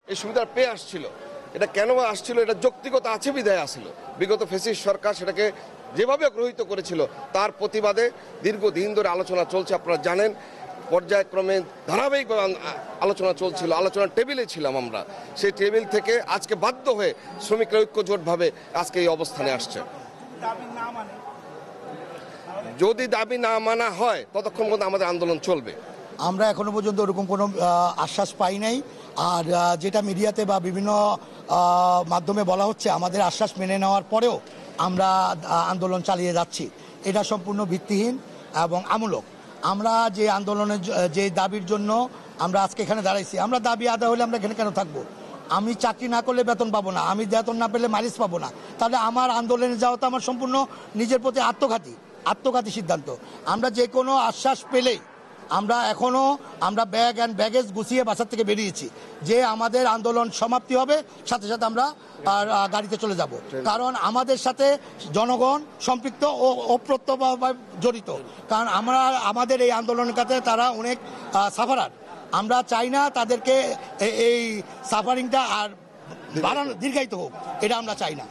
এই সুবিধা পেয়ে আসছিল, এটা কেন আসছিল, এটা যৌক্তিকতা আছে বিধায় আসছিল। বিগত ফ্যাসিস্ট সরকার সেটাকে যেভাবে গৃহীত করেছিল তার প্রতিবাদে দীর্ঘদিন ধরে আলোচনা চলছে। আপনারা জানেন, পর্যায়ক্রমে ধারাবাহিকভাবে আলোচনা চলছিল, আলোচনার টেবিলে ছিলাম আমরা। সেই টেবিল থেকে আজকে বাধ্য হয়ে শ্রমিকরা ঐক্যজোটভাবে আজকে এই অবস্থানে আসছে। যদি দাবি না মানা হয় ততক্ষণ পর্যন্ত আমাদের আন্দোলন চলবে। আমরা এখনো পর্যন্ত ওরকম কোনো আশ্বাস পাই নাই। আর যেটা মিডিয়াতে বা বিভিন্ন মাধ্যমে বলা হচ্ছে, আমাদের আশ্বাস মেনে নেওয়ার পরেও আমরা আন্দোলন চালিয়ে যাচ্ছি, এটা সম্পূর্ণ ভিত্তিহীন এবং আমূলক। আমরা যে আন্দোলনের যে দাবির জন্য আমরা আজকে এখানে দাঁড়াইছি, আমরা দাবি আদায় হলে আমরা এখানে কেন থাকবো? আমি চাকরি না করলে বেতন পাবো না, আমি বেতন না পেলে মাইলেজ পাবো না, তাহলে আমার আন্দোলনে যাওয়া তো আমার সম্পূর্ণ নিজের প্রতি আত্মঘাতী সিদ্ধান্ত। আমরা যে কোনো আশ্বাস পেলেই আমরা ব্যাগ অ্যান্ড ব্যাগেজ গুছিয়ে বাসার থেকে বেরিয়েছি যে আমাদের আন্দোলন সমাপ্তি হবে, সাথে সাথে আমরা গাড়িতে চলে যাব। কারণ আমাদের সাথে জনগণ সম্পৃক্ত ও অপ্রত্যক্ষভাবে জড়িত। কারণ আমাদের এই আন্দোলনের কাছে তারা অনেক সাফারার। আমরা চাই না তাদেরকে এই সাফারিংটা আর দীর্ঘায়িত হোক, এটা আমরা চাই না।